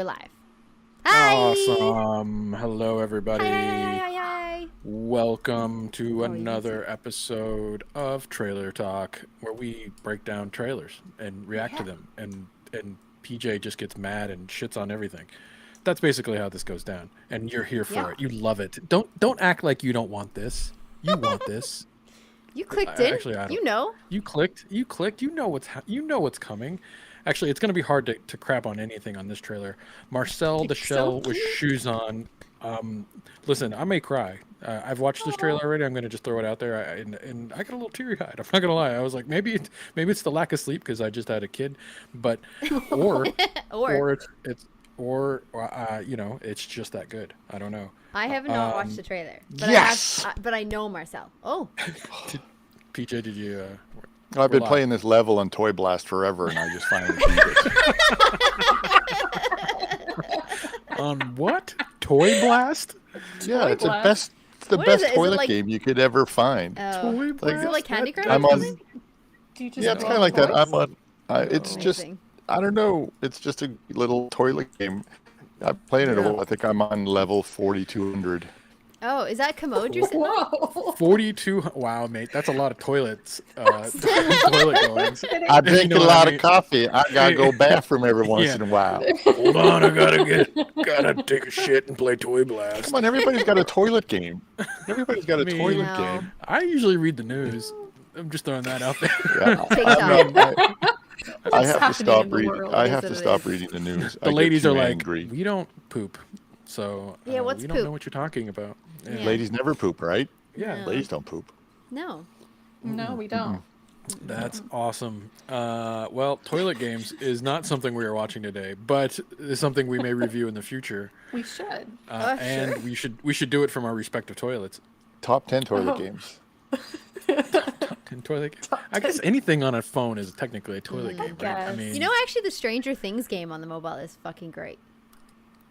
we're live. Hi! Awesome. Hello, everybody. Hi. Welcome to another episode of Trailer Talk, where we break down trailers and react to them. And PJ just gets mad and shits on everything. That's basically how this goes down. And you're here for it. You love it. Don't act like you don't want this. You want this. You clicked in. Actually, I don't. You know. You clicked. You know what's coming. Actually, it's going to be hard to crap on anything on this trailer. Marcel the Shell with shoes on. Listen, I may cry. I've watched this trailer already. I'm going to just throw it out there, and I got a little teary-eyed. I'm not going to lie. I was like, maybe it's the lack of sleep because I just had a kid, but or it's just that good. I don't know. I have not watched the trailer. But yes. But I know Marcel. Oh. PJ, did you? I've been playing this level on Toy Blast forever, and I just finally beat it. On what? Toy Blast? Yeah, Toy it's Blast? the What best is it? Is it toilet like- game you could ever find. Toy Blast? Is it like Candy Crush? I'm or on. something? Do you just Yeah, it's go kind of like that. toys? I'm on. It's just. Amazing. I don't know. It's just a little toilet game. I've played it a while. I think I'm on level 4200. Oh, is that commode you're sitting on? Whoa. 42. Wow, mate, that's a lot of toilets. Toilet goings. I drink know a what lot I mean? of coffee. I gotta go bathroom every once Yeah. in a while. Hold on, I gotta take a shit and play Toy Blast. Come on, everybody's got a toilet game. Everybody's got a Me. toilet No. game. I usually read the news. I'm just throwing that out there. Yeah, TikTok. I have to happening stop in the reading. world? I Is have what to it stop is. reading the news. The ladies are like, angry. we don't poop, so Yeah, what's we don't poop? know what you're talking about. Yeah. Ladies never poop, right? Yeah, No. Ladies don't poop. No. No, we don't. that's awesome. Well, toilet games is not something we are watching today, but is something we may review in the future. We should. And Sure. we should do it from our respective toilets. Top 10 toilet Oh. games. And toilet game. I guess anything on a phone is technically a toilet game, right? I guess. mean, You know, actually, the Stranger Things game on the mobile is fucking great.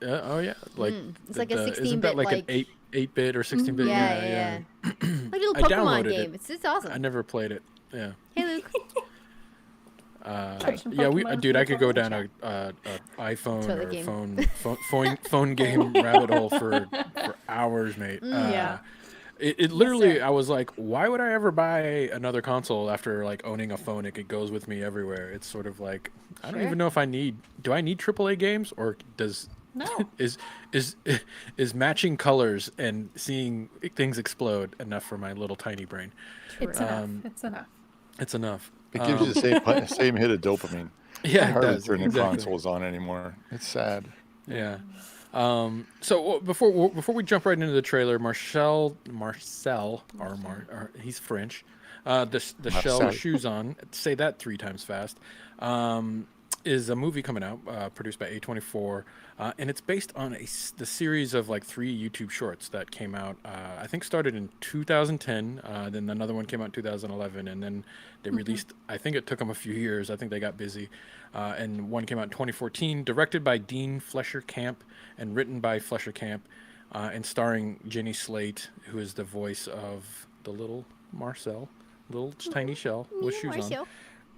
oh yeah, like It's like a isn't that 16-bit, like an 8-bit or 16-bit? Yeah. Like a little I Pokemon downloaded game. it. It's awesome. I never played it. Yeah. Hey, Luke. Some Yeah, Pokemon dude, I could go from down a iPhone Toilet or game. phone game rabbit hole for hours, mate. Yeah. It literally, I was like, why would I ever buy another console after like owning a phone? It goes with me everywhere. It's sort of like, I don't Sure. even know if do I need AAA games, or No. is matching colors and seeing things explode enough for my little tiny brain? It's enough. It's enough. It's enough. It gives you the same hit of dopamine. Yeah, It's it hardly does. turn the Exactly. consoles on anymore. It's sad. Yeah. So before we jump right into the trailer, Marcel, he's French. The shell Marcel. with shoes on. Say that 3 times fast. Is a movie coming out produced by A24, and it's based on the series of like 3 YouTube shorts that came out. I think started in 2010. Then another one came out in 2011, and then they released. I think it took them a few years. I think they got busy, and one came out in 2014. Directed by Dean Fleischer-Camp and written by Fleischer-Camp, and starring Jenny Slate, who is the voice of the little Marcel, little tiny shell with shoes Marcel.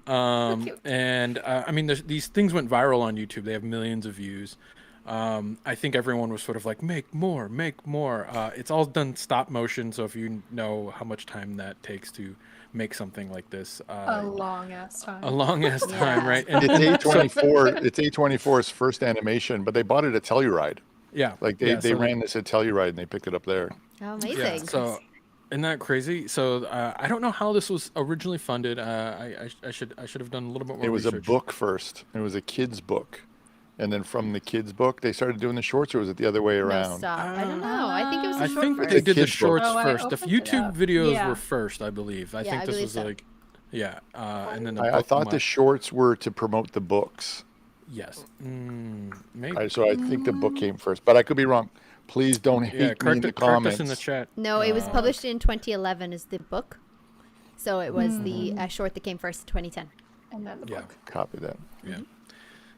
on. Cute. And I mean, these things went viral on YouTube. They have millions of views. I think everyone was sort of like, make more. It's all done stop motion. So if you know how much time that takes to make something like this, A long ass time. a long ass time, Yeah. right? And It's A24. It's A24's first animation, I bought it at Telluride. yeah, Like yeah, they so ran this at Telluride and they picked it up there. Oh, yeah, amazing. so isn't that crazy? So I don't know how this was originally funded. I should have done a little bit more It was research. a book first. It was a kid's book, and then from the kid's book they started doing the shorts. Or was it the other way No, around? stop. I don't know. I think it was a I short think first. they did the Kids book. shorts Oh, I first. The opened it YouTube up. videos Yeah. were first, I believe. I Yeah, think I this believe was so. like, yeah, and then the I book thought the shorts were to promote the books. yes, maybe. So I think the book came first, but I could be wrong. Please don't hate Yeah, me in correct, the correct comments. us in the chat. No, it was published in 2011 as the book. So it was the short that came first in 2010. And then the Yeah. book. Copy that. Yeah.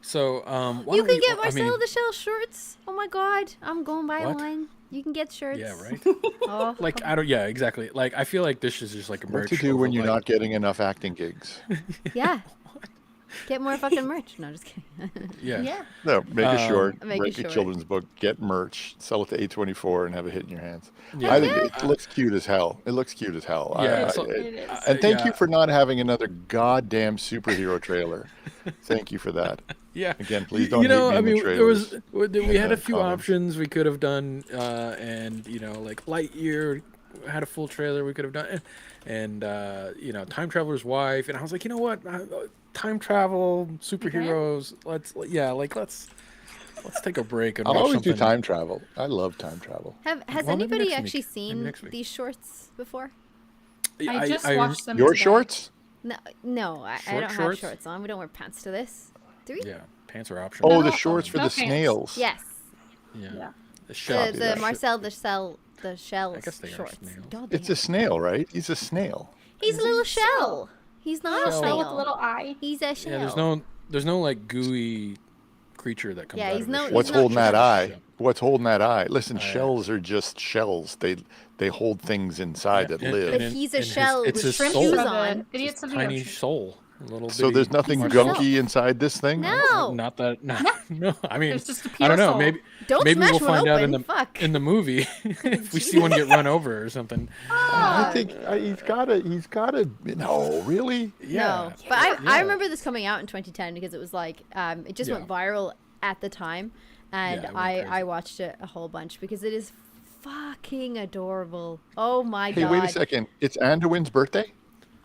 So why You don't can we- get I Marcel mean, the Shell shorts. Oh my god. I'm going buy What? one. You can get shirts. yeah, right. Oh, Like I don't. Yeah, exactly. Like I feel like this is just like a What merch. to do when of, you're like- not getting enough acting gigs? yeah. Get more fucking merch. No, just kidding. Yeah. Yeah. No, make a short, Make make a a short. children's book, get merch, sell it to A24, and have a hit in your hands. Yeah. I think it looks cute as hell. It looks cute as hell. Yeah, It is. And thank yeah. you for not having another goddamn superhero trailer. Thank you for that. Yeah. Again, please don't You know, hate me in the there was trailers. we had a few Comments. options we could have done, and like Lightyear had a full trailer we could have done, and Time Traveler's Wife, and I was like, you know what, time travel superheroes. Let's take a break and I'll watch always something. do time travel. I love time travel. Has Well, maybe anybody next actually week. Maybe seen next week. these shorts before? I just watched them Your today. shorts? No, I Short don't shorts? have shorts on. We don't wear pants to this. Do we? Yeah, pants are optional. Oh, No, the shorts for no the pants. snails. Yes. Yeah. Yeah. The shell. The that. Marcel the shell I guess they are shorts. snails. God, they It's a have- snail, right? He's a snail. He's a little shell. He's not a Shell. snail. With a little eye. He's a shell. Yeah, there's no like gooey creature that comes Yeah, out he's of the no- shell. What's not holding that sure. eye? What's holding that eye? Listen, yeah. shells are just shells. They hold things inside that and- live. But and he's a his- shell it's with his shrimp soul. shoes For the on. idiots of the Tiny ocean. soul. A little So there's bitty nothing Marcel. gunky inside this thing? No. Not that. No. I mean, There's just a I don't pure know. soul. Maybe Don't maybe smash we'll one find out open. Fuck. in the movie if we see one get run over or something. I think he's gotta. No, really? Yeah. No, but I Yeah. remember this coming out in 2010 because it was like it just went Yeah. viral at the time, and Yeah, it went I crazy. watched it a whole bunch because it is fucking adorable. Oh my Hey, god! wait a second. It's Anduin's birthday.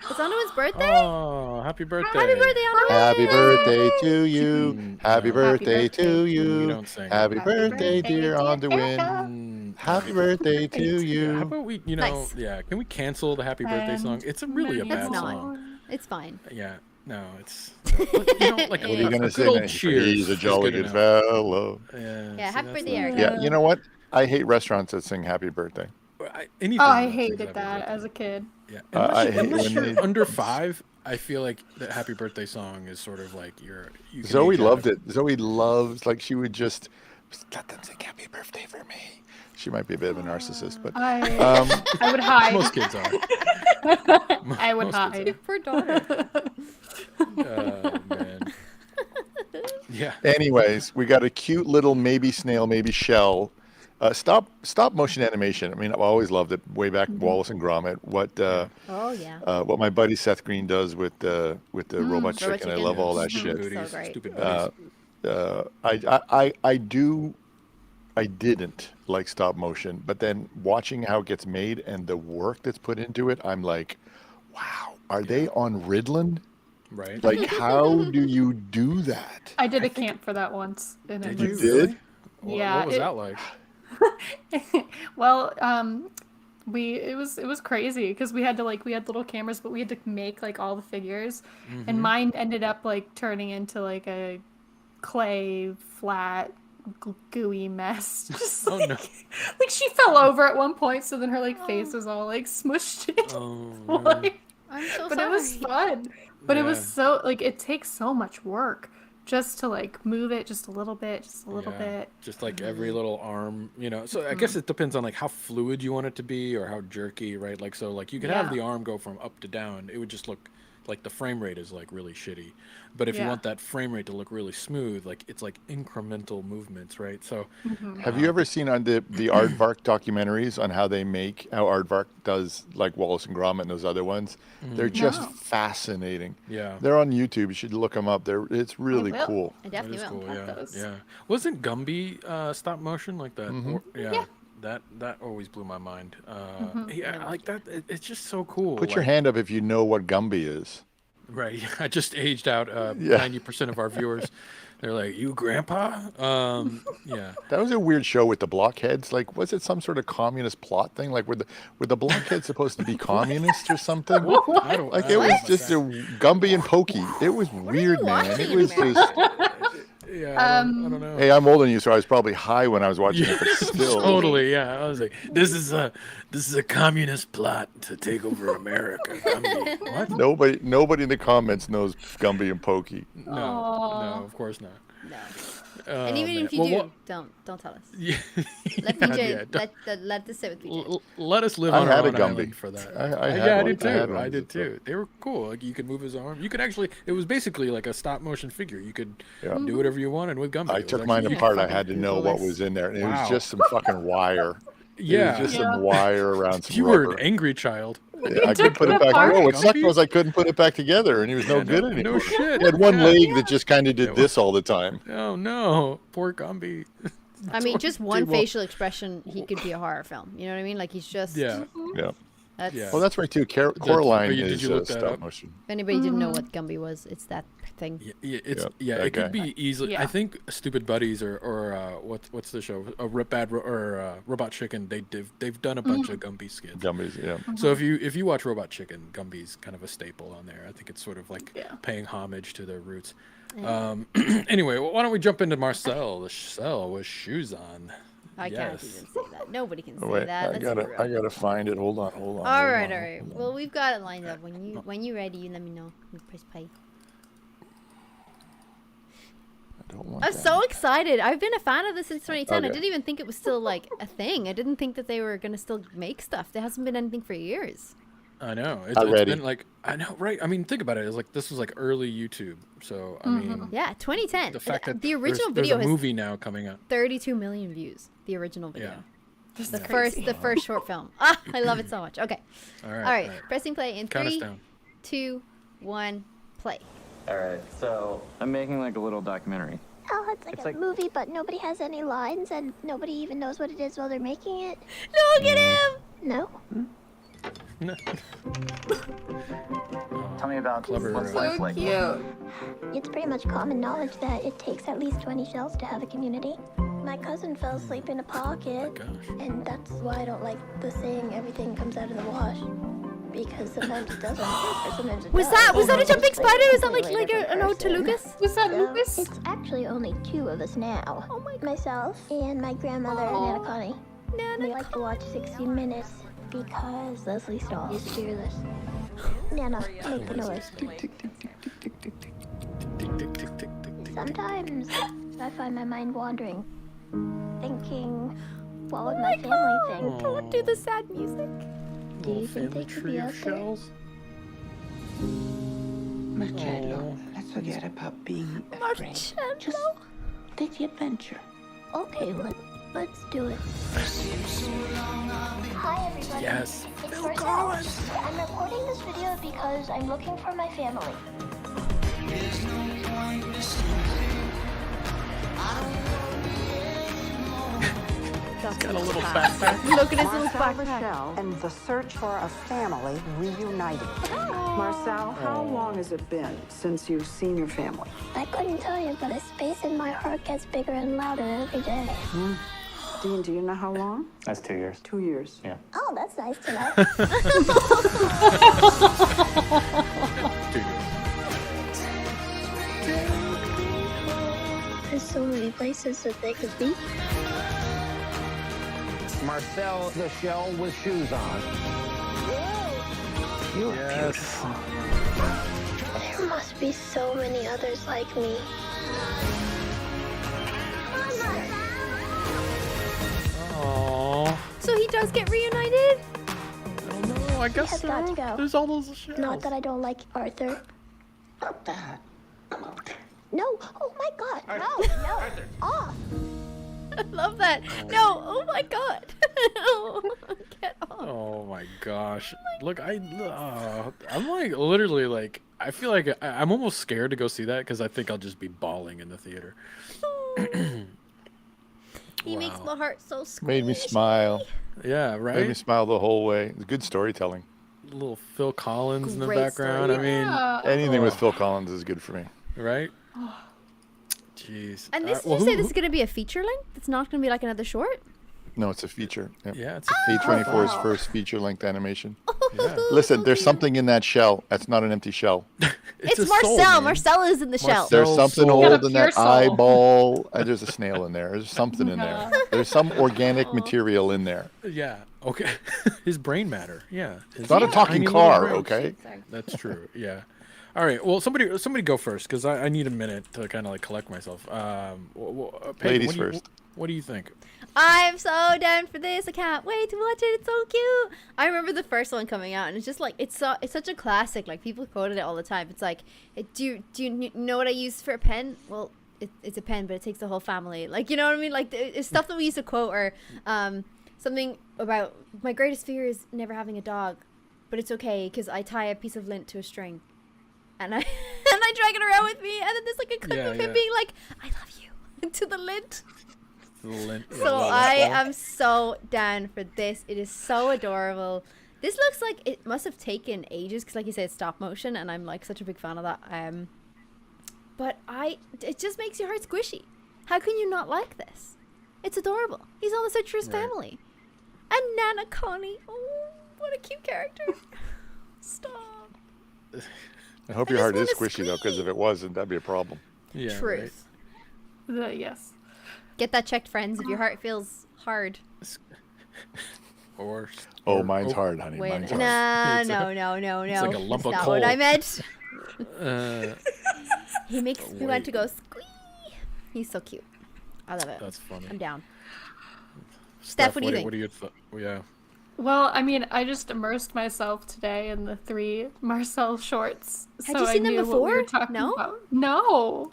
It's Anduin's birthday. Oh, happy birthday! Happy birthday, Anduin! Happy birthday to you. Happy No. birthday to birthday. We you. don't sing. Happy Happy birthday, birthday, dear dear Anduin. Mm, Happy birthday to How you. about we, Nice. can we cancel the happy birthday song? It's really a Many bad It's not. song. It's fine. Yeah, no, it's like What are you a gonna good say? old next? cheers He's a is jolly good good enough. fellow. Yeah, Yeah, see, happy that's birthday, not- Eric. Yeah, you know what? I hate restaurants that sing happy birthday. Anything Oh, I that says hated happy that birthday. as a kid. Yeah, I hate unless when you're they- under 5, I feel like the happy birthday song is sort of like you can Zoe age out loved of- it. Zoe loves, like, she would just let them sing happy birthday for me. She might be a bit of a narcissist, but I would hide. Most kids are. I would most kids hide. Poor daughter. Oh man. Yeah. anyways, we got a cute little maybe snail, maybe shell. Stop motion animation. I mean, I've always loved it. Way back Wallace and Gromit. Oh yeah. What my buddy Seth Green does with the robot chicken. I Chicken. love all that Stupid shit. booties, great. stupid booties. I didn't like stop motion, but then watching how it gets made and the work that's put into it, I'm like, wow, are they on Ritalin? Right. Like, how do you do that? I did a camp for that once. And it Did you was- Did? Yeah, What was it- that like? Well, it was crazy because we had little cameras, but we had to make like all the figures, and mine ended up like turning into like a clay flat gooey mess. Just Oh, no. like she fell over at one point, so then her like face was all like smushed in. Oh, Like, I'm so but sorry. it was fun. But it was Yeah. so like it takes so much work just to like move it just a little bit, bit. Just like every little arm, So I guess it depends on like how fluid you want it to be or how jerky, right? Like so, like you could have Yeah. the arm go from up to down. It would just look like the frame rate is like really shitty. But if you Yeah. want that frame rate to look really smooth, like it's like incremental movements, right? So Have you ever seen on the Aardvark documentaries on how Aardvark does like Wallace and Gromit and those other ones? They're just No. fascinating. yeah. They're on YouTube. You should look them up. It's really will. cool. I That definitely is will. cool. Love Yeah, those. yeah. Wasn't Gumby stop motion like that? Mhm. Yeah, that always blew my mind. Yeah, like that. It's just so cool. Put your like- hand up if you know what Gumby is. Right. I just aged out Yeah. 90% of our viewers. They're like, "You, Grandpa?" Yeah. That was a weird show with the blockheads. Like, was it some sort of communist plot thing? Like, were the blockheads supposed to be communists or something? I don't. Like, I it don't was know about just that. a Gumby and Pokey. It was weird, man. It watching, was man? just. Yeah. I don't know. Hey, I'm older than you, so I was probably high when I was watching it, but still. Totally. Yeah. I was like, "This is a communist plot to take over America." Gumby. What? Nobody in the comments knows Gumby and Pokey. No. No. Of course not. No. Oh, And even man. if you Well, do, don't tell us. Yeah. Let PJ. Let this sit with PJ. Let us live I on had our a own Gumby. island for that. I had yeah, I one. did I had too. one I as a did kid. too. They were cool. Like you could move his arm. You could actually. It was basically like a stop motion figure. You could Yeah. do whatever you wanted with Gumby. I It was took mine actually- apart. I fucking had to know Google what this. was in there, and it Wow. was just some fucking wire. Yeah. It was just Yeah. some wire around some You were rubber. an angry child. I couldn't put it back. apart? No, what sucked Gumby? was I couldn't put it back together, and he was no Yeah, good no anymore. shit. He had one Yeah. leg that just kind of did this all the time. Oh no, poor Gumby. I mean, just one did well. facial expression, he could be a horror film. You know what I mean? Like he's just. Yeah. Yeah. That's, Yeah. Well, that's right too. Coraline did is you look that stop up? motion. If anybody didn't know what Gumby was, it's that thing. It's Yep, yeah. that It could guy. be easily. Yeah. I think Stupid Buddies or what's the show? Robot Chicken. They've done a bunch of Gumby skits. Gummies, yeah. So if you watch Robot Chicken, Gumby's kind of a staple on there. I think it's sort of like Yeah. paying homage to their roots. Anyway, why don't we jump into Marcel? The Marcel with shoes on. I can't Yes. even say that. Nobody can say Wait, that. I gotta find it. Hold on. All right. Well, we've got it lined up. When you're ready, you let me know. You press play. I don't want I'm that. so excited. I've been a fan of this since 2010. I Okay. didn't even think it was still like a thing. I didn't think that they were gonna still make stuff. There hasn't been anything for years. I know. It's Already. been like I know, right? I mean, think about it. It's like this was like early YouTube. So I mean, Yeah, 2010. the fact that the original there's video a has movie now coming out. 32 million views. The original video. Yeah. The first short film. Ah, I love it so much. Okay. All All right. right. Pressing play in Count us 3, down. 2, 1, play. Alright, so I'm making like a little documentary. Oh, it's like It's a like- movie, but nobody has any lines, and nobody even knows what it is while they're making it. Look at him! No? Tell me about Clever, what's uh, life like. It's pretty much common knowledge that it takes at least 20 shells to have a community. My cousin fell asleep in a pocket, Gosh. and that's why I don't like the saying everything comes out of the wash. Because sometimes it doesn't, or sometimes it Was does. that a jumping spider? Is that Completely like different an ode to person. Lucas? Was that So, Lucas? It's actually only 2 of us now. Oh my God. Myself and my grandmother, Nana Connie. Nana We like to watch 60 Minutes because Lesley Stahl is fearless. Nana, make the noise. Tick, tick, tick, tick, tick. Sometimes I find my mind wandering, thinking, what would my family think? Don't do the sad music. Do you think they could be out there? Marcello, let's forget about being afraid. Just Marcello. take the adventure. Okay, let's do it. Hi, everybody. Yes. It's Marcel. I'm recording this video because I'm looking for my family. Got a little backpack. Look at his little Marcel backpack. Rochelle and the search for a family reunited. Marcel, how long has it been since you've seen your family? I couldn't tell you, but the space in my heart gets bigger and louder every day. Dean, do you know how long? That's 2 years. 2 years. Yeah. Oh, that's nice to know. There's so many places that they could be. Marcel the shell with shoes on. You're Yes. beautiful. There must be so many others like me. Aww. So he does get reunited? I don't know. I guess have got so. to go. There's all those shells. Not that I don't like Arthur. Not that. No! Oh my god! No! No! Off! I love that. No, oh my god. Get off. Oh my gosh! Look, I'm like literally like I feel like I'm almost scared to go see that because I think I'll just be bawling in the theater. He makes Wow. my heart so squishy. Made me smile. Yeah, Made me right. smile the whole way. It's good storytelling. Little Phil Collins in the Great background. story. I mean, Anything with Phil Collins is good for me. right? Jeez. And this, Well, you say this is going to be a feature length? It's not going to be like another short? No, it's a feature. Yep. Yeah, it's a A24's first feature-length animation. yeah. Listen, there's something in that shell. That's not an empty shell. It's a soul, Marcel. man. Marcel is in the shell. Marcel. There's something soul. Got a old in that pure soul. eyeball. There's a snail in there. There's something in there. There's some organic material in there. Yeah. Okay. His brain matter. Yeah. It's not a talking car, okay? Sorry. That's true. Yeah. All right. Well, somebody go first because I need a minute to kind of like collect myself. Pagan, Ladies first. What do you think? I'm so down for this. I can't wait to watch it. It's so cute. I remember the first one coming out, and it's just like it's such a classic. Like people quoted it all the time. It's like, do you know what I use for a pen? Well, it's a pen, but it takes the whole family. Like, you know what I mean? Like it's stuff that we used to quote, or something about my greatest fear is never having a dog, but it's okay because I tie a piece of lint to a string, and I drag it around with me, and then there's like a clip of him being like, "I love you" to the lint. So I am so down for this. It is so adorable. This looks like it must have taken ages because, like you said, it's stop motion, and I'm like such a big fan of that. But it just makes your heart squishy. How can you not like this? It's adorable. He's on the search for his family. And Nana Connie. Oh, what a cute character. Stop. I hope your heart is squishy though, because if it wasn't, that'd be a problem. Yeah. Truth. Right. Yes. Get that checked, friends, if your heart feels hard. Mine's hard, honey. Wait, Mine's hard. No. It's like a lump of That's not coal. what I meant. He makes me want to go squee. He's so cute. I love it. That's funny. I'm down. Steph, what do you think? What do you think? Yeah. Well, I mean, I just immersed myself today in the 3 Marcel shorts. Had so you seen I them knew before? What we were talking No? about. No.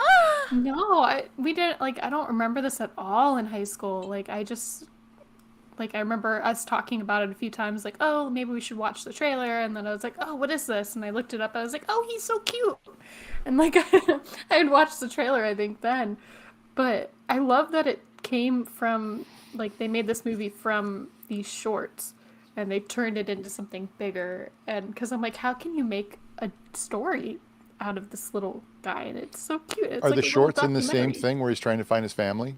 No, we didn't, like, I don't remember this at all in high school. Like, I remember us talking about it a few times, like, oh, maybe we should watch the trailer. And then I was like, oh, what is this? And I looked it up. I was like, oh, he's so cute. And, like, I had watched the trailer, I think, then. But I love that it came from, like, they made this movie from these shorts. And they turned it into something bigger. And because I'm like, how can you make a story out of this little guy? And it's so cute. It's Are like the a shorts little in the same documentary. thing where he's trying to find his family?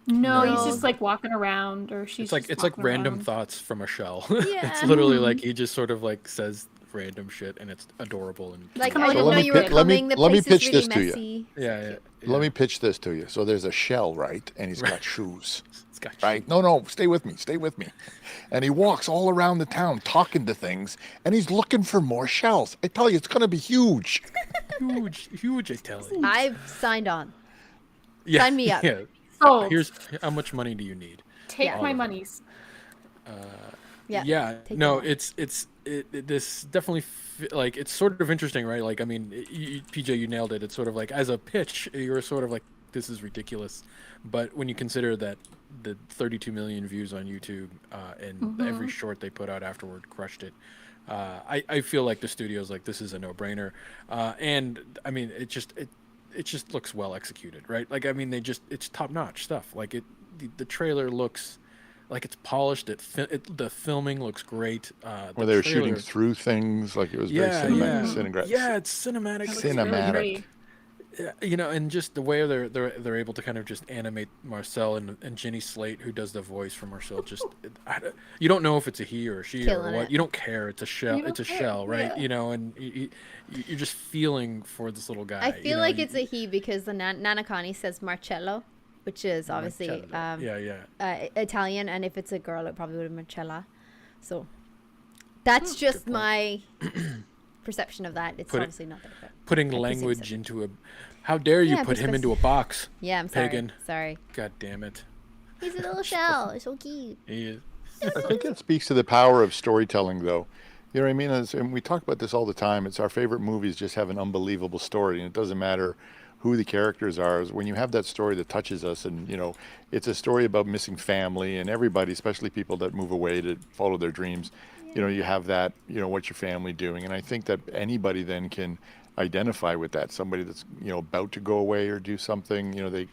No, No. he's just like walking around, or she's It's like walking random around. thoughts from a shell. Yeah. It's literally like he just sort of like says random shit, and it's adorable and Like, Come I on, didn't let know me you were pi- let me- coming. The let me place pitch is really this to you. messy. yeah. Let me pitch this to you. So there's a shell, right? And he's got shoes. It's got Right? No, stay with me. And he walks all around the town talking to things, and he's looking for more shells. I tell you, it's going to be huge. huge. I tell you. I've signed on. Yeah, Sign me up. Yeah. Oh, Here's how much money do you need? take Yeah. my monies. Yeah. take No, them it this definitely like it's sort of interesting, right? Like I mean, PJ, you nailed it. It's sort of like as a pitch, you're sort of like this is ridiculous, but when you consider that the 32 million views on YouTube and every short they put out afterward crushed it. I feel like the studio's like this is a no-brainer, and I mean it just looks well executed, right? Like I mean it's top-notch stuff. Like the trailer looks like it's polished. The filming looks great. Where they were shooting through things, like it was very cinematic. Yeah, it's cinematic. Cinematic. You know, and just the way they're able to kind of just animate Marcel and Jenny Slate, who does the voice for Marcel. Just you don't know if it's a he or a she Killing or what. it. You don't care. It's a shell. You don't It's a care, shell, right? yeah. You know, and you're just feeling for this little guy. I feel like it's a he because the Nana Connie says Marcello, which is obviously Italian, and if it's a girl, it probably would have Marcella. So that's just my perception of that. It's obviously not that. But putting I presume language so. into a. How dare you Yeah, put him because- into a box? Yeah, I'm sorry. Pagan. Sorry. God damn it. He's a little shell. It's so cute. He is. I think it speaks to the power of storytelling, though. You know what I mean? And we talk about this all the time. It's our favorite movies just have an unbelievable story, and it doesn't matter who the characters are. When you have that story that touches us, and you know, it's a story about missing family, and everybody, especially people that move away to follow their dreams. You know, you have that. You know, what's your family doing? And I think that anybody then can identify with that. Somebody that's about to go away or do something. You know,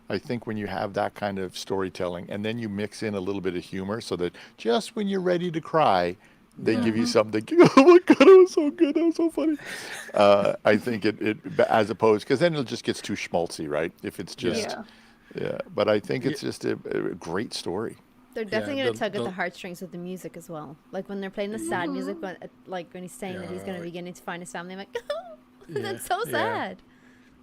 I think when you have that kind of storytelling, and then you mix in a little bit of humor, so that just when you're ready to cry, they give you something. Oh my God, it was so good. That was so funny. I think it as opposed, because then it just gets too schmaltzy, right? If it's just, yeah. But I think it's just a great story. They're definitely going to tug at the the heartstrings with the music as well. Like when they're playing the sad music, when he's saying that he's going to be beginning to find his family, I'm like, oh, that's so sad.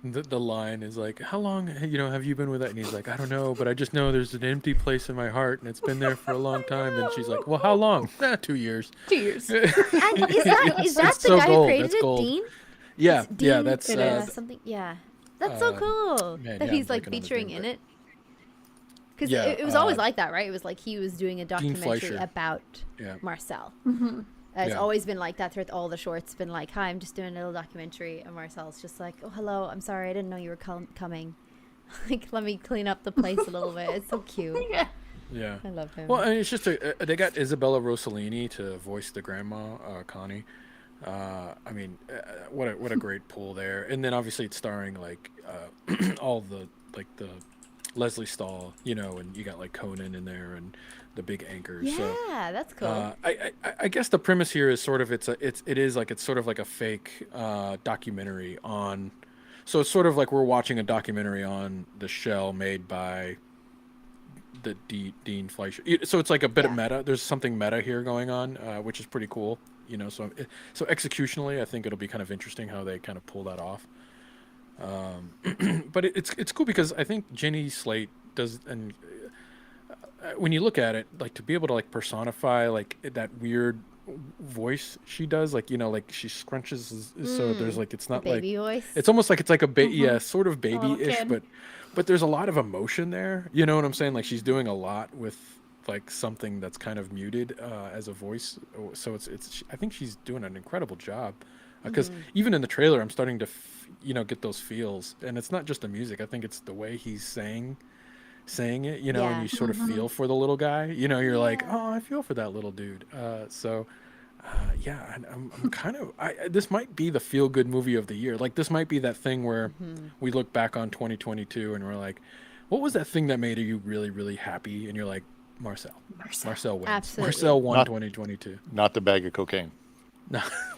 The line is like, how long, have you been with that? And he's like, I don't know, but I just know there's an empty place in my heart, and it's been there for a long time. And she's like, well, how long? 2 years. 2 years. And is that It's the so guy who gold. created That's it, gold. Dean? Yeah, It's yeah, Dean- that's something. Yeah, that's so cool man, that yeah, he's I'm like blanking on his featuring name, in but- it. Because Yeah, it was always like that, right? It was like he was doing a Dean documentary Fleischer. about Yeah. Marcel. Mm-hmm. It's Yeah. always been like that throughout all the shorts. It's been like, hi, I'm just doing a little documentary, and Marcel's just like, oh, hello, I'm sorry, I didn't know you were coming. Like, let me clean up the place a little bit. It's so cute. Yeah. Yeah. I love him. Well, and it's just they got Isabella Rossellini to voice the grandma, Connie. I mean, what a great pull there. And then obviously it's starring like all the Lesley Stahl, you know, and you got like Conan in there and the big anchors. yeah, So that's cool. I guess the premise here is sort of it's sort of like a fake documentary on. So it's sort of like we're watching a documentary on the shell made by the Dean Fleischer. So it's like a bit of meta. There's something meta here going on, which is pretty cool. You know, so executionally, I think it'll be kind of interesting how they kind of pull that off. But it's cool because I think Jenny Slate does, and when you look at it, like to be able to like personify like that weird voice she does, like, you know, like she scrunches, so there's like it's not like baby voice. it's almost like it's like a yeah, sort of little baby-ish, kid. but there's a lot of emotion there. You know what I'm saying? Like she's doing a lot with like something that's kind of muted as a voice. So it's I think she's doing an incredible job because even in the trailer, I'm starting to get those feels, and it's not just the music. I think it's the way he's saying it, you know, and you sort of feel for the little guy. You know, you're like, oh, I feel for that little dude. Yeah, and I'm kind of this might be the feel good movie of the year. Like this might be that thing where we look back on 2022 and we're like, what was that thing that made you really, really happy? And you're like, Marcel wins. Absolutely. Marcel won Not- 2022. Not the bag of cocaine.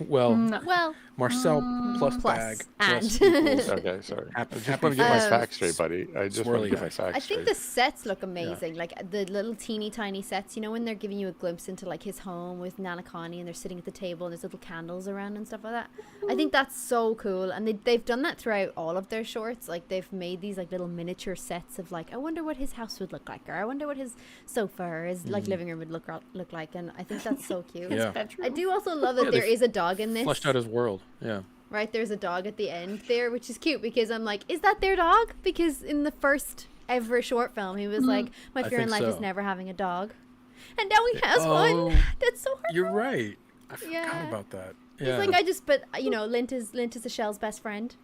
Well, Well, Marcel plus plus bag and. plus equals Okay, sorry. I Happy- just happy want to get my face. facts straight, buddy. I just want to Swirly get my eye. facts I straight. think the sets look amazing. Like the little teeny tiny sets, you know, when they're giving you a glimpse into like his home with Nana Connie and they're sitting at the table and there's little candles around and stuff like that. I think that's so cool. And they've done that throughout all of their shorts. Like they've made these like little miniature sets of like, I wonder what his house would look like, or I wonder what his sofa or his like living room would look like. And I think that's so cute. Yeah. Bedroom. I do also love that Yeah, there they is a dog in this. Flushed out his world. Yeah. Right, there's a dog at the end there, which is cute because I'm like, is that their dog? Because in the first ever short film, he was like, my I fear in think life is so. never having a dog. And now he has Oh, one. That's so hard. You're right. I forgot Yeah. about that. He's Yeah. like, you know, Lint is the shell's best friend.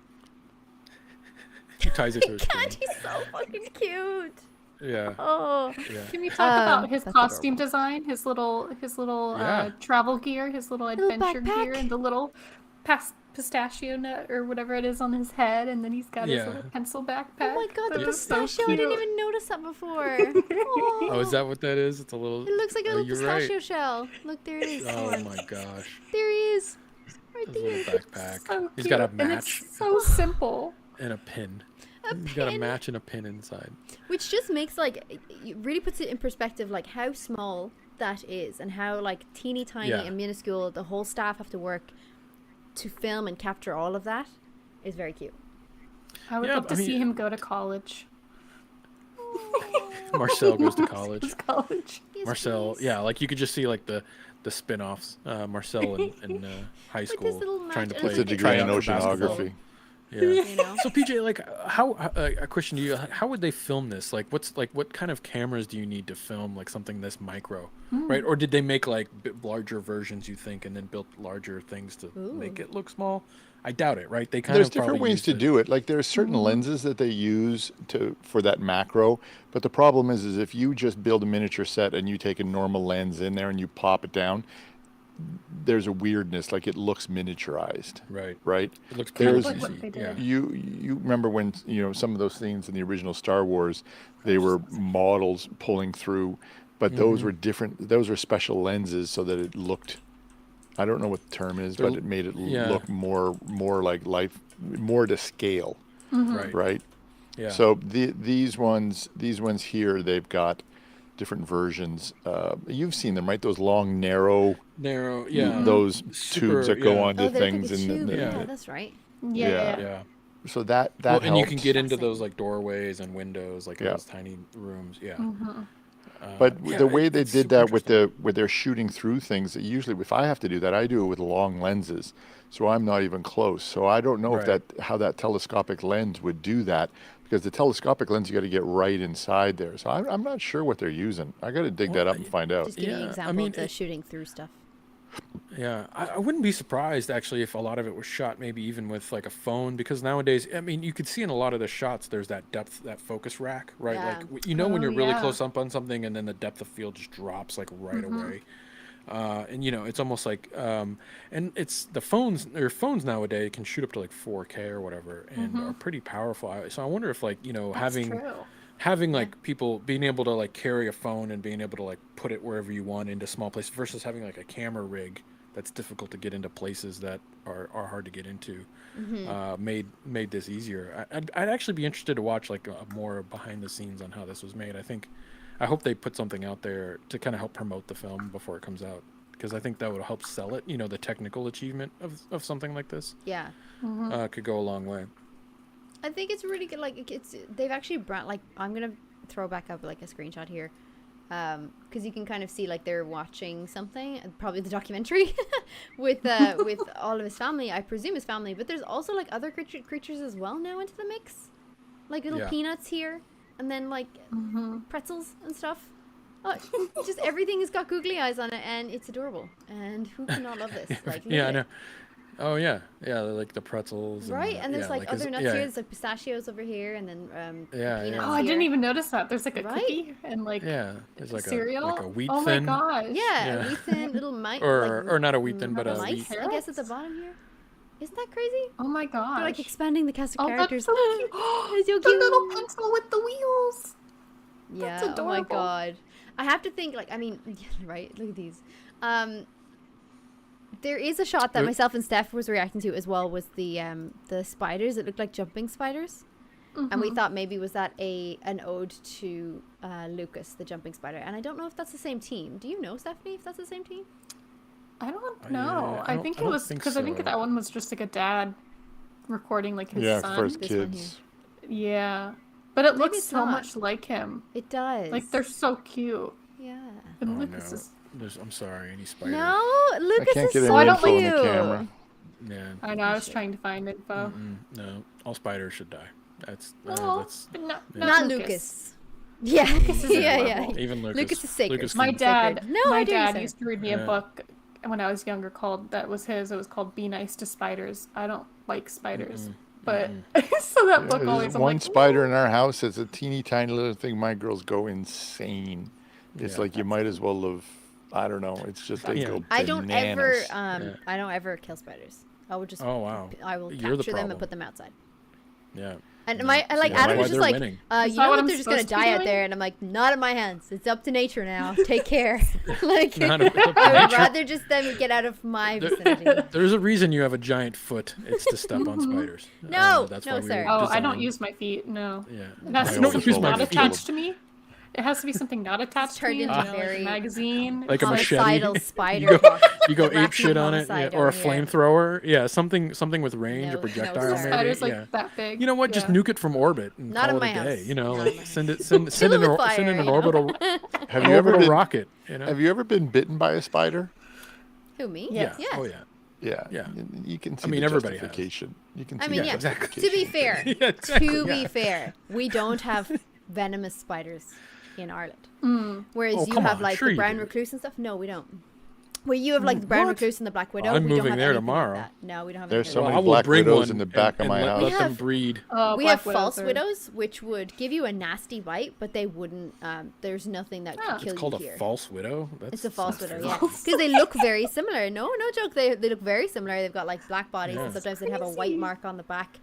He ties it to his God, chin. he's so fucking cute. Yeah. Oh, Yeah. Can we talk about his that's costume design, his little Yeah. travel gear, his little Little adventure gear, backpack. and the little pistachio nut or whatever it is on his head, and then he's got his Yeah. little pencil backpack. oh my God, the That is so pistachio! I didn't cute. even notice that before. Oh, is that what that is? It's a little. It looks like a little you're pistachio right. shell. Look, there it is. Oh my gosh. There he is. Right His there. little backpack. So He's got a cute, and match it's so simple. and a pin. A He's got a pin. match and a pin inside. Which just makes like it really puts it in perspective, like how small that is and how like teeny tiny Yeah. and minuscule the whole staff have to work to film and capture all of that is very cute. I would Yeah, love to I mean- see him go to college. Marcel goes to college. College. Yes, Marcel, please. yeah, like you could just see like the spin-offs. Marcel in high With his school little trying to match- play. It's a degree try in out for basketball. oceanography. Yeah. You know? So PJ, like, how a question to you? How would they film this? Like, what kind of cameras do you need to film like something this micro, right? Or did they make like larger versions? You think, and then built larger things to make it look small? I doubt it, right? They kind There's of different probably ways to do it. Like there's certain lenses that they use for that macro, but the problem is if you just build a miniature set and you take a normal lens in there and you pop it down, there's a weirdness. Like it looks miniaturized, Right. right? It looks There's- pretty Like what easy. they Yeah. did. You remember when some of those scenes in the original Star Wars, they were models pulling through, but those were different. Those were special lenses so that it looked. I don't know what the term is, but it made it yeah. look more like life, more to scale, Right. right? Yeah. So these ones here, they've got different versions. You've seen them, right? Those long, narrow, narrow. Yeah. those Super, tubes that go yeah. onto Oh, they're like things, a and tube. the- Yeah, that's right. Yeah. Yeah. so that Well, and you can helps. get into Fascinating. those like doorways and windows, like in Yeah. those tiny rooms. Yeah. But Yeah, the way they it's did super that with interesting. with their shooting through things, usually if I have to do that, I do it with long lenses, so I'm not even close. So I don't know if Right. how that telescopic lens would do that, because the telescopic lens you got to get right inside there. So I'm not sure what they're using. I got to dig Well, that up and find out. Just giving an yeah, I example mean, of the shooting through stuff. yeah, I wouldn't be surprised actually if a lot of it was shot maybe even with like a phone, because nowadays, I mean, you could see in a lot of the shots there's that depth, that focus rack, right? Yeah. Like you know when Oh, you're really yeah. close up on something and then the depth of field just drops like right away. And you know, it's almost like and it's the phones or phones nowadays can shoot up to like 4K or whatever and are pretty powerful. So I wonder if like, you know, That's having true. having like people being able to like carry a phone and being able to like put it wherever you want into small places versus having like a camera rig that's difficult to get into places that are hard to get into made this easier. I'd actually be interested to watch like a more behind the scenes on how this was made. I hope they put something out there to kind of help promote the film before it comes out, because I think that would help sell it. You know, the technical achievement of something like this Yeah. could go a long way. I think it's really good. Like they've actually brought like I'm gonna throw back up like a screenshot here, because you can kind of see like they're watching something, probably the documentary, with all of his family. I presume his family, but there's also like other creatures as well now into the mix, like little Yeah. peanuts here, and then like pretzels and stuff. Oh, just everything has got googly eyes on it, and it's adorable. And who cannot love this? Like, look Yeah, at I it. know. Oh yeah, yeah, like the pretzels. Right, the- and there's yeah, like his- other nuts yeah, here. There's like pistachios over here, and then Yeah, peanuts yeah. Oh, I didn't here. even notice that. There's like a Right? cookie and like Yeah, there's like cereal. a wheat oh thin, my gosh. Yeah, Yeah. a wheat thin little mite, or not a wheat thin, but a mice. wheat. I guess at the bottom here. Isn't that crazy? Oh my gosh. They're like expanding the cast of Oh, characters. that's so cute. It's so The cute. little pencil with the wheels. Yeah. That's Oh my adorable. god. I have to think like I mean, right? Look at these. There is a shot that There- myself and Steph was reacting to as well. Was the spiders? It looked like jumping spiders. And we thought maybe was that an ode to Lucas, the jumping spider. And I don't know if that's the same team. Do you know, Stephanie, if that's the same team? I don't yeah, know. I I don't- think I it don't was think because I think so. that one was just like a dad recording like his Yeah, son. for his This one kids. Yeah. But it looks it's so not. much like him. It does. Like they're so cute. yeah. And Oh Lucas no, is I'm sorry, any spider. No, Lucas can't is get so any info cute. in the camera. Yeah. I know, I was trying to find info. No, all spiders should die. That's Oh, that's but not, yeah. Not Lucas. Yeah. yeah, yeah. adorable. even Lucas. Lucas is sacred. Lucas My can- dad, Sacred. No, my I do dad say. used to read me a Yeah. book when I was younger called that was his. It was called "Be Nice to Spiders." I don't like spiders, but so that book There's always. I'm one like, spider in our house. It's a teeny tiny little thing. My girls go insane. It's Yeah. like you might as well have. I don't know. It's just they Yeah. go I don't ever bananas. I don't ever kill spiders. I will just Oh wow. I will You're the capture them and problem. put them outside. Yeah. And my like Yeah, Adam why was just they're like, winning. you Is know that what what? I'm They're just gonna supposed to be die out doing? there, and I'm like, not in my hands. It's up to nature now. Take care. Like Not up to I would nature. rather just them get out of my vicinity. There's a reason you have a giant foot. It's to step on spiders. No, that's no, why we sir. were oh, I don't designed- use my feet. No, Yeah. it has I to be don't use something my not feet. attached to me. It has to be something not attached to turned me. into you know, like very a magazine. Like a machete. Homicidal spider. You go, walk- you go ape Rocky shit on it, homicide or a over here. flamethrower. Yeah, something with range, No, a projectile no, maybe. sir. Spiders like yeah. that big. You know what? Just Yeah. nuke it from orbit and Not call in it a my day. house. You know, Not in like my send it Kill send it with an fire, you know? orbital Have you ever been? rocket. You know. Have you ever been bitten by a spider? Who me? Yeah. Yeah. Oh yeah. Yeah. Yeah. You can see mean, the everybody has. justification. You can I see mean, the yeah. exactly. To be fair, Yeah, exactly, to be yeah. fair, we don't have venomous spiders in Ireland. Whereas Oh, you come have on, like sure the you brown do. recluse and stuff. No, we don't. Where you have like the brown What? recluse and the black widow. I'm we don't moving have there anything tomorrow. Like that. No, we don't have. There's anything so like many I will black bring widows one in the back of and my let, house. let them have- breed. Oh, we black have false widows are- widows, which would give you a nasty bite, but they wouldn't. There's nothing that Yeah. could kill It's called you a here. false widow. It's a false that's widow, fair. yeah, because they look very similar. No, no joke. They look very similar. They've got like black bodies, Yeah. and sometimes they have a white mark on the back.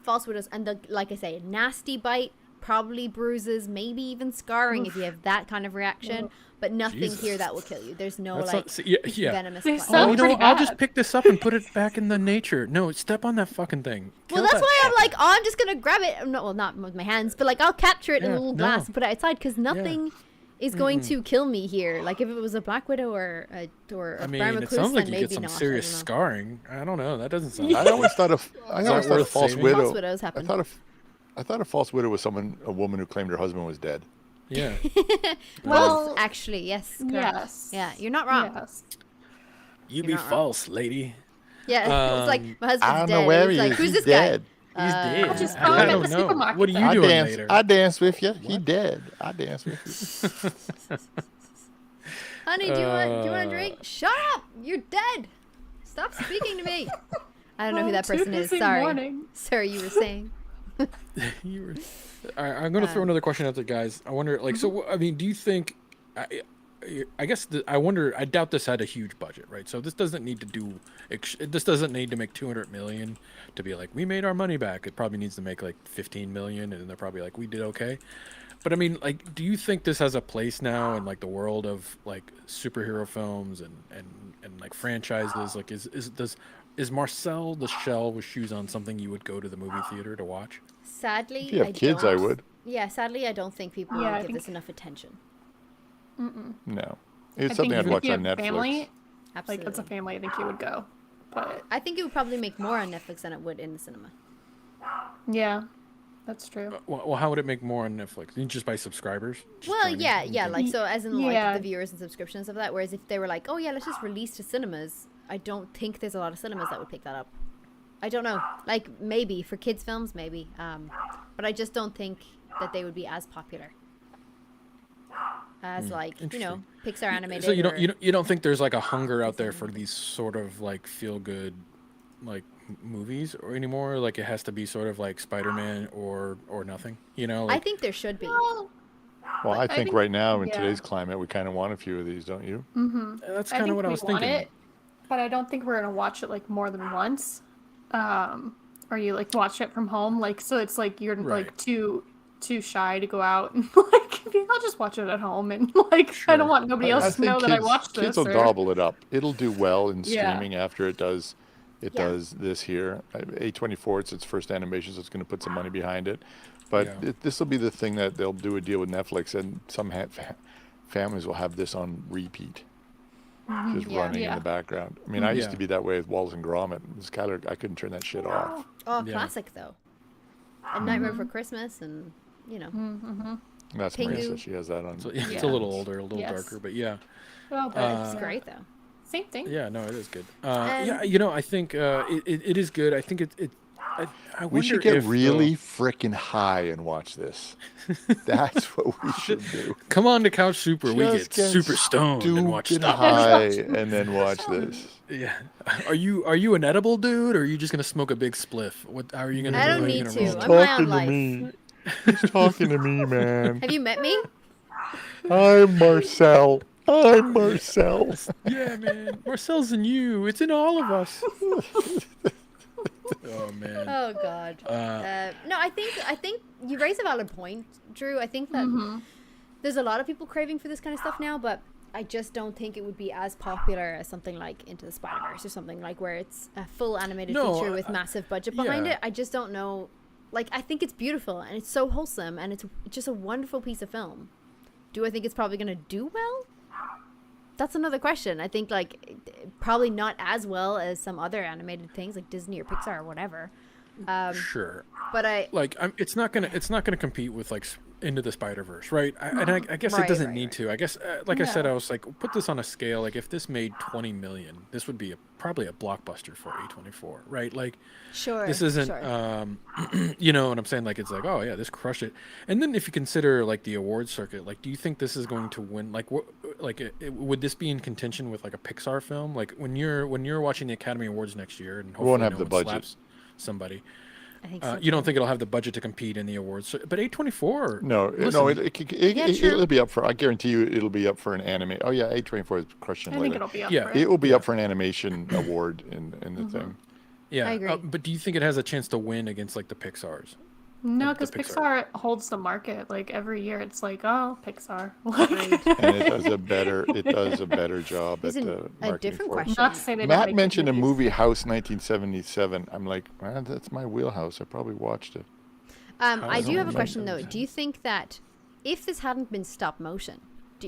False widows, and like I say, nasty bite, probably bruises, maybe even scarring if you have that kind of reaction. But nothing Jesus. here that will kill you. There's no That's like not- see, yeah. venomous. They bite. sound Oh, you know, pretty what? I'll just bad. pick this up and put it back in the nature. No, step on that fucking thing. Well, Kill that's that why I'm shit. like, oh, I'm just gonna grab it. No, well, not with my hands, but like I'll capture it in a Yeah, little no. glass and put it outside because nothing is going to kill me here. Like if it was a black widow or a I brown mean, it recluse, sounds like then you maybe get some not. I serious don't know. scarring. I don't know. That doesn't sound. I always thought a worth false saving? widow. False widows happen. I thought a false widow was a woman who claimed her husband was dead. Yeah. Well, actually, yes. Correct. Yes. Yeah, you're not wrong. Yes. You You're be not wrong. false, lady. Yeah, it's like my husband's I don't dead. know where and he it's like, is. who's He's this dead. guy? He's dead. I'll just I throw him at don't the know. supermarket. What are you I doing dance. later? I dance with you. He dead. I dance with you. Honey, do you want a drink? Shut up! You're dead. Stop speaking to me. I don't know who that person is. Sorry. Morning. Sorry, you were saying. You were... All right, I'm going to throw another question out there, guys. I wonder, like, so, I mean, do you think, I guess, I wonder, I doubt this had a huge budget, right? So this doesn't need to do, this doesn't need to make 200 million to be like, we made our money back. It probably needs to make like 15 million, and they're probably like, we did okay. But I mean, like, do you think this has a place now in like the world of like superhero films and like franchises? Like, is Marcel the Shell with Shoes On something you would go to the movie theater to watch? Sadly, If you have kids, I would. Yeah, sadly, I don't think people Yeah, I give think- this enough attention. No. It's I something think I'd if watch you on have Netflix. family, Absolutely. like as a family, I think you would go. But I think it would probably make more on Netflix than it would in the cinema. yeah, that's true. Well, how would it make more on Netflix? Just by subscribers? Just Well, joining? yeah, like so as in like Yeah. the viewers and subscriptions of that. Whereas if they were like, oh yeah, let's just release to cinemas, I don't think there's a lot of cinemas that would pick that up. I don't know. Like maybe for kids films, maybe, but I just don't think that they would be as popular as like Pixar animated. So you don't or- you don't think there's like a hunger out there for these sort of like feel good like movies or anymore? Like it has to be sort of like Spider-Man or nothing. You know? I Like, think there should be. Well, I think think- right now in yeah. today's climate, we kind of want a few of these, don't you? that's I kind of think what I we was want thinking. it, but I don't think we're gonna watch it like more than once. Or you like watch it from home, like so it's like you're Right. like too shy to go out and like I'll just watch it at home and like I Sure. don't want nobody else to know that I watched this. Kids will or- gobble it up. It'll do well in Yeah. streaming after it does. It Yeah. does this here. A24, it's its first animation, so it's going to put some money behind it. But Yeah. this will be the thing that they'll do a deal with Netflix, and some families will have this on repeat, just Yeah. running in Yeah. the background. I mean, I used Yeah. to be that way with Wallace and Gromit. Skylar, I couldn't turn that shit off. Oh, Yeah. classic though. A Nightmare for Christmas, and That's Pingu. Marissa. She has that on. So yeah, it's Yeah. a little older, a little Yes. darker, but yeah. Well, but it's great though. Same thing. Yeah, no, it is good. And- Yeah, I think it is good. I think I We should wonder get if, really frickin' high and watch this. That's what we should do. come on to Couch Super. We Just get super stoned and watch stupid stuff. high and then watch this. Yeah. Are you an edible dude, or are you just gonna smoke a big spliff? What? How are you gonna? I don't how are you need gonna to. roll? I'm high on Talking to life. me. He's talking to me, man. Have you met me? I'm Marcel. I'm Marcel. Yeah, man. Marcel's in you. It's in all of us. Oh man. Oh God. No, I think you raise a valid point, Drew. I think that there's a lot of people craving for this kind of stuff now, but I just don't think it would be as popular as something like Into the Spider-Verse or something like where it's a full animated No, feature with massive budget behind yeah. it. I just don't know. Like, I think it's beautiful and it's so wholesome and it's just a wonderful piece of film. Do I think it's probably gonna do well? That's another question. I think like probably not as well as some other animated things like Disney or Pixar or whatever. Sure. But It's not gonna compete with like Into the Spider-Verse, right? I guess it Right, doesn't right, need right. to. I guess, like I said, I was like, put this on a scale. Like, if this made 20 million, this would be probably a blockbuster for A24, right? Like, sure. this isn't, sure. you know what I'm saying? Like, it's like, oh yeah, this crushed it. And then if you consider like the awards circuit, like, do you think this is going to win? Like, what? Like, would this be in contention with like a Pixar film? Like, when you're watching the Academy Awards next year, and hopefully won't have no the one budget. slaps somebody. I think so. You don't think it'll have the budget to compete in the awards, but A24. No, listen, it'll be up for. I guarantee you, it'll be up for an anime. Oh yeah, A24 is crushing I it think lately. it'll be up Yeah. for it. It will be up for an animation award in the thing. yeah, I agree. but do you think it has a chance to win against like the Pixars? No, the because Pixar. Pixar holds the market. Like every year, it's like, oh, Pixar. Like, And it does a better job Here's at a marketing different for it. question. not to say they don't Matt make mentioned a movies. movie House 1977. I'm like, man, that's my wheelhouse. I probably watched it. I do have a House question though. of Do you think that if this hadn't been stop motion,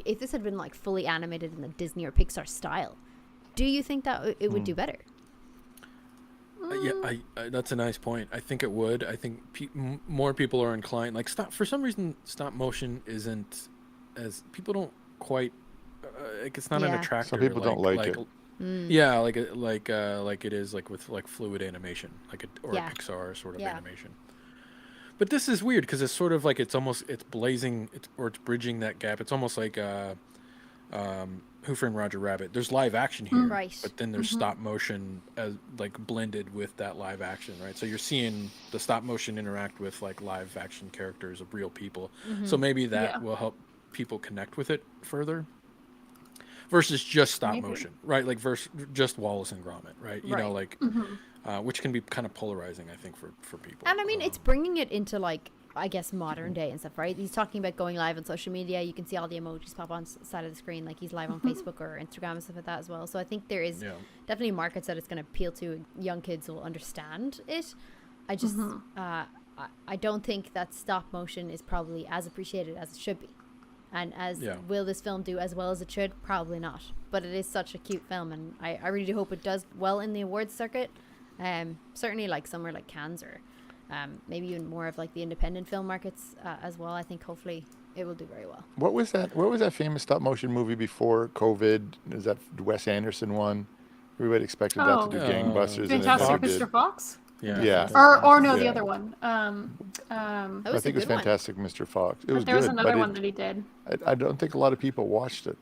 if this had been like fully animated in the Disney or Pixar style, do you think that it would do better? Yeah, that's a nice point. I think it would. I think more people are inclined. Like, for some reason, stop motion isn't as people don't quite like it's not an Yeah. attractor. Some people don't like it. Yeah, like it is like with like fluid animation, or Yeah. a Pixar sort of Yeah. animation. But this is weird because it's sort of like it's blazing it's bridging that gap. It's almost like Who Framed Roger Rabbit. There's live action here, Right. but then there's stop motion as like blended with that live action, right? So you're seeing the stop motion interact with like live action characters of real people. So maybe that will help people connect with it further. Versus just stop motion, right? Like versus just Wallace and Gromit, right? You know, like which can be kind of polarizing, I think, for people. And I mean, it's bringing it into like, I guess, modern day and stuff, right? He's talking about going live on social media. You can see all the emojis pop on side of the screen, like he's live on Facebook or Instagram and stuff like that as well. So I think there is definitely markets that it's going to appeal to. Young kids will understand it. I just, I don't think that stop motion is probably as appreciated as it should be. And will this film do as well as it should? Probably not. But it is such a cute film, and I really do hope it does well in the awards circuit. Certainly like somewhere like Cannes or maybe even more of like the independent film markets as well. I think hopefully it will do very well. What was that famous stop motion movie before COVID? Is that Wes Anderson one? Everybody expected that to do gangbusters. Fantastic and it never Mr. Fox? Yeah. Or no, the other one. I think it was Fantastic Mr. Fox. It was there was good, another but one that he did. I don't think a lot of people watched it.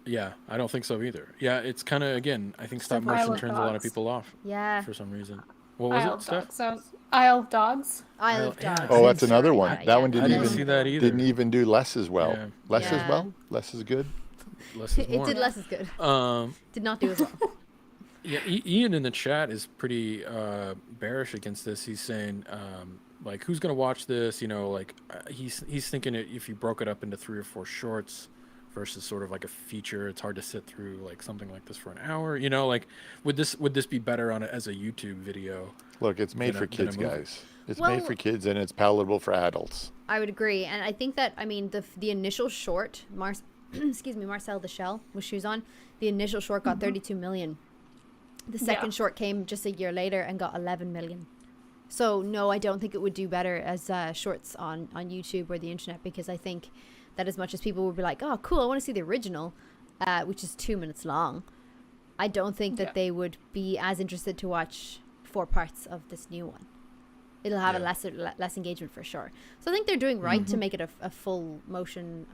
Yeah, I don't think so either. Yeah, it's kind of, again, I think stop motion turns a lot of people off. Yeah. For some reason. What was it, Steph? Isle of Dogs. Isle of Dogs. Oh, that's another one. That one I didn't see that either. Didn't even do less as well. Yeah. Less as well? Less is good? Less is more. It did less as good. Did not do as well. Yeah, Ian in the chat is pretty bearish against this. He's saying, like, who's gonna watch this? You know, like he's thinking if you broke it up into 3 or 4 shorts versus sort of like a feature, it's hard to sit through like something like this for an hour. You know, like would this be better on it as a YouTube video? Look, it's made for kids, guys. It's Well, made for kids and it's palatable for adults. I would agree, and I think that the initial short, Marcel the Shell with shoes on, the initial short got 32 million. The second short came just a year later and got 11 million. So no, I don't think it would do better as shorts on YouTube or the internet, because I think that as much as people would be like, oh cool, I want to see the original, which is 2 minutes long, I don't think that they would be as interested to watch 4 parts of this new one. It'll have a less engagement for sure. So I think they're doing right to make it a full motion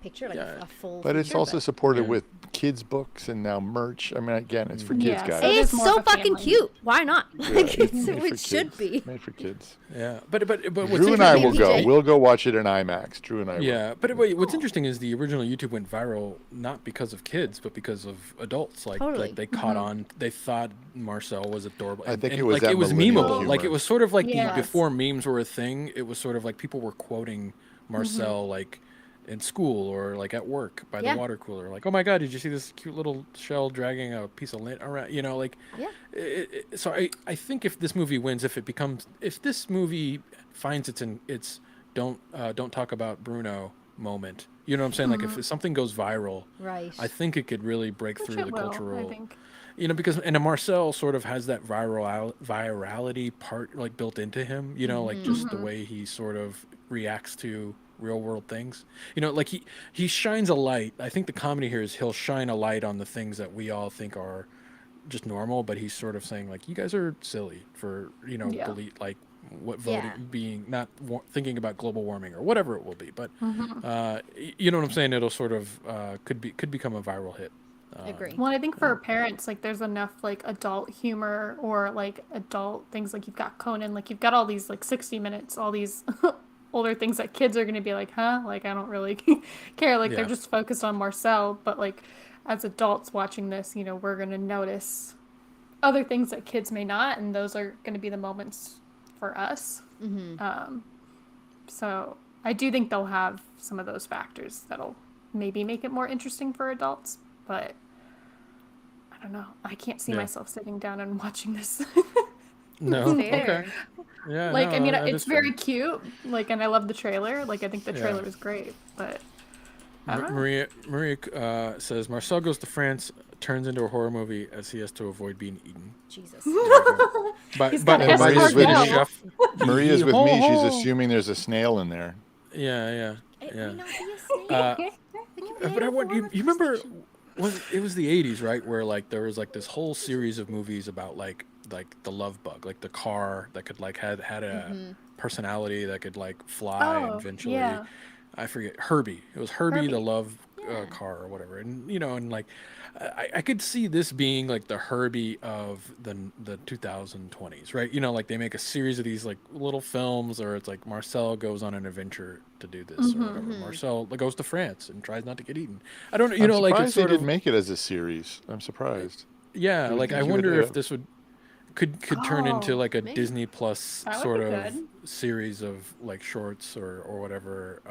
picture, like a full But it's feature, also supported with kids books and now merch. I mean, again, it's for kids, guys. It's more so of a fucking family. cute. Why not? Like, It's made for it should kids. be. Made for kids. Yeah, but what's Drew and I will PJ. go. We'll go watch it in IMAX. Drew and I will. Yeah, but what's interesting is the original YouTube went viral not because of kids, but because of adults. Like, Totally. like they caught on. They thought Marcel was adorable. I think and it was like that it was millennial memeable. humor. Like it was sort of like Yes. before memes were a thing. It was sort of like people were quoting Marcel like in school or like at work by the water cooler. Like, oh my God, did you see this cute little shell dragging a piece of lint around? You know, like. Yeah. So I think if this movie wins, if this movie finds its don't talk about Bruno moment, you know what I'm saying? Like if something goes viral, Right. I think it could really break Which through it the will, cultural. I think. You know, because and Marcel sort of has that virality part like built into him. You know, like just the way he sort of reacts to real world things. You know, like he shines a light. I think the comedy here is he'll shine a light on the things that we all think are just normal, but he's sort of saying like, you guys are silly for, you know, believe like what voting being not thinking about global warming or whatever it will be. But you know what I'm saying? It'll sort of could become a viral hit. Agree. Well, I think for parents, like there's enough like adult humor or like adult things. Like you've got Conan, like you've got all these like 60 Minutes, all these older things that kids are going to be like, huh? Like I don't really care. Like they're just focused on Marcel. But like as adults watching this, you know, we're going to notice other things that kids may not. And those are going to be the moments for us. So I do think they'll have some of those factors that'll maybe make it more interesting for adults. But I don't know. I can't see myself sitting down and watching this. No. Fair. Okay. Yeah. Like, no, I mean, that it's is very fair. cute. Like, and I love the trailer. Like, I think the trailer is great. But I don't know. Maria says Marcel Goes to France turns into a horror movie as he has to avoid being eaten. Jesus. But He's got Maria's with the me. chef. Maria's with me. She's Oh. assuming there's a snail in there. Yeah. It Yeah. may not be a snake. Uh, It could be but I any want form of you remember crustacean. it was the 80s, right, where like there was like this whole series of movies about like the love bug, like the car that could like had a personality that could like fly and Oh, eventually yeah. I forget Herbie. It was Herbie the Herbie. love Yeah. car or whatever. And and like I could see this being like the Herbie of the 2020s, right? Like they make a series of these like little films, or it's like Marcel goes on an adventure to do this or whatever. Marcel goes to France and tries not to get eaten. I don't know, I'm like it's surprised they sort of didn't make it as a series. I'm surprised. yeah, You would like I think you would wonder if have. this could turn into Oh, like a maybe. Disney Plus That would sort be of good. series of like shorts or whatever,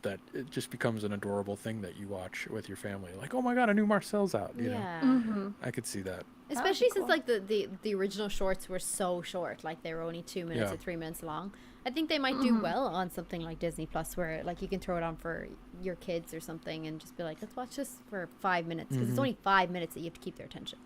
that it just becomes an adorable thing that you watch with your family. Like, oh my god, a new Marcel's out. Yeah. I could see that. Especially cool. since like the original shorts were so short, like they were only 2 minutes Yeah. or 3 minutes long. I think they might do well on something like Disney Plus, where like you can throw it on for your kids or something, and just be like, let's watch this for 5 minutes, because it's only 5 minutes that you have to keep their attention.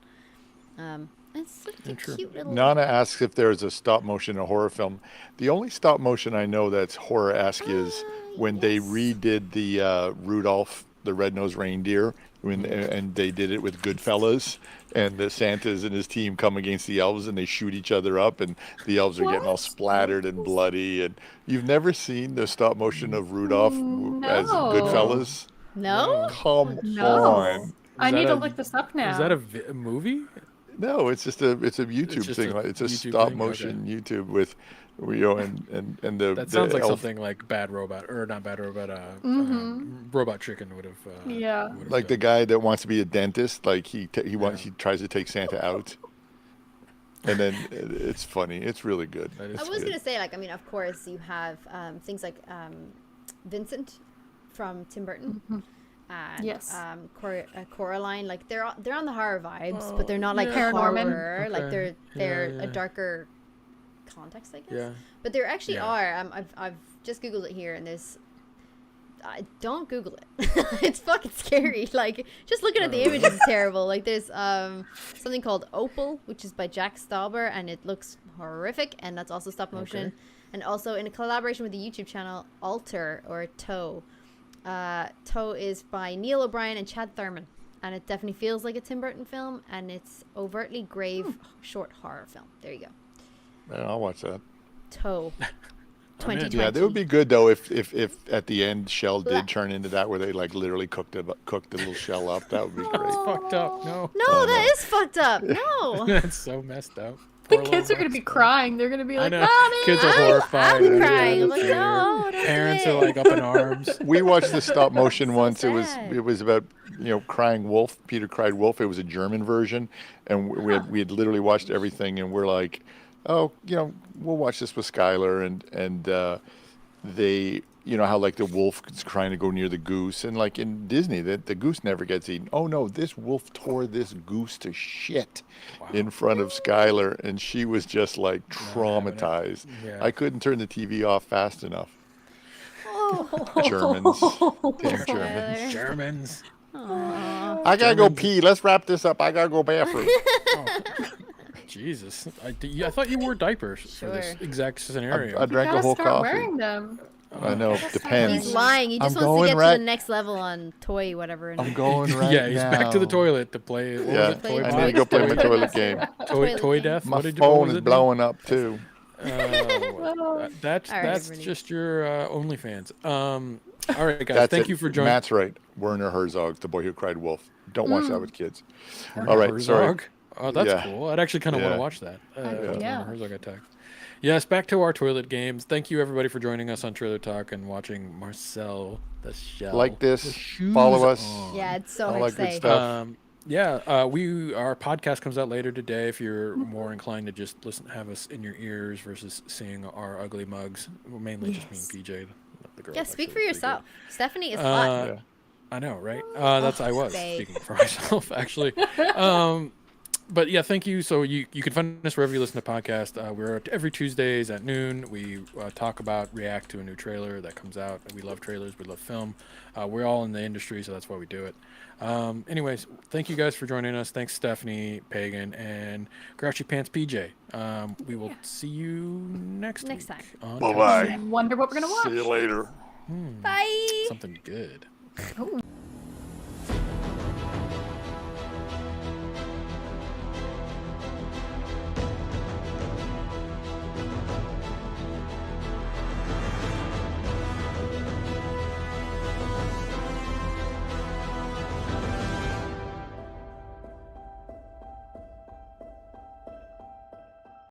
It's such a true. cute little. Nana asks if there's a stop motion a horror film. The only stop motion I know that's horror-esque is when they redid the Rudolph the Red-Nosed Reindeer, and they did it with Goodfellas, and the Santas and his team come against the elves and they shoot each other up, and the elves are getting all What? splattered and bloody. And you've never seen the stop motion of Rudolph as No. Goodfellas? No. Come No. on. I that need to a- look this up now. Is that a movie? No, it's just a YouTube just thing. a It's a YouTube stop thing? motion YouTube with and the That sounds like elf, something like Bad Robot, or not Bad Robot. Robot Chicken would have. Yeah. like the guy that wants to be a dentist. Like he tries to take Santa out, and then it's funny. It's really good. That is I was good. gonna say, like, I mean, of course you have things like Vincent from Tim Burton. And, Yes. Coraline, like they're on the horror vibes, but they're not like yeah. Paranorman. horror. Like Okay. they're Yeah. a darker context, I guess. Yeah. But there actually Yeah. are. I've just googled it here, and there's. Don't Google it. It's fucking scary. Like just looking at the images is terrible. Like there's something called Opal, which is by Jack Stauber, and it looks horrific, and that's also stop motion. Okay. And also in a collaboration with the YouTube channel Alter or Toe. Toe is by Neil O'Brien and Chad Thurman, and it definitely feels like a Tim Burton film, and it's overtly grave short horror film. There you go. Yeah, I'll watch that. Toe. I'm in. 2020. Yeah, that would be good though if at the end Shell did turn into that, where they like literally cooked the little shell up. That would be great. Fucked up. No. No, that is fucked up. No. That's so messed up. The Poor kids little are gonna be bucks. crying. They're gonna be I like, know. "Mommy!" Kids are horrified. I'm They're crying. I'm in like, fear. no, don't do Parents it. are like up in arms. We watched the stop motion once. sad. It was about crying wolf. Peter cried wolf. It was a German version, and we had literally watched everything, and we're like, oh, we'll watch this with Skylar, and they. You know how like the wolf is trying to go near the goose, and like in Disney, the goose never gets eaten. Oh no, this wolf tore this goose to shit in front of Skylar, and she was just like traumatized. Yeah. I couldn't turn the TV off fast enough. Oh. Germans, damn Germans. Tyler. Germans. Aw. I gotta go pee. Let's wrap this up. I gotta go bathroom. Jesus. I thought you wore diapers for this Sure. exact scenario. I drank a Gotta whole start coffee. wearing them. I know, depends. He's lying. He just I'm wants to going get to right- the next level on toy whatever. I'm going right yeah, he's now. back to the toilet to play. What Yeah, was it? Play I toy need to go play my toy toilet death. game. Toy Toilet death. My What phone was is it? blowing up too. That's All right, that's everybody. just your OnlyFans. All right, guys. That's Thank it. you for joining. Matt's right. Werner Herzog, The Boy Who Cried Wolf. Don't watch that with kids. Werner All right, Herzog. sorry. Oh, that's Yeah. cool. I'd actually kind of want Yeah. to watch that. Yeah. Werner Herzog attack. Yes, back to our toilet games. Thank you everybody for joining us on Trailer Talk and watching Marcel the Shell. Like this, with shoes follow us. on. Yeah, it's so I hard like to good say. stuff. Our podcast comes out later today. If you're more inclined to just have us in your ears versus seeing our ugly mugs, well, mainly just me and PJ. The girl Yeah, is speak actually for pretty yourself. Stephanie is good. hot. Yeah. I know, right? I was babe. speaking for myself, actually. But yeah, thank you. So you can find us wherever you listen to podcasts. We're every Tuesdays at noon. We react to a new trailer that comes out. We love trailers. We love film. We're all in the industry, so that's why we do it. Anyways, thank you guys for joining us. Thanks, Stephanie, Pagan, and Grouchy Pants PJ. We will see you next Next week time. on Bye-bye. Wonder what we're gonna watch. See you later. Bye. Something good. Ooh.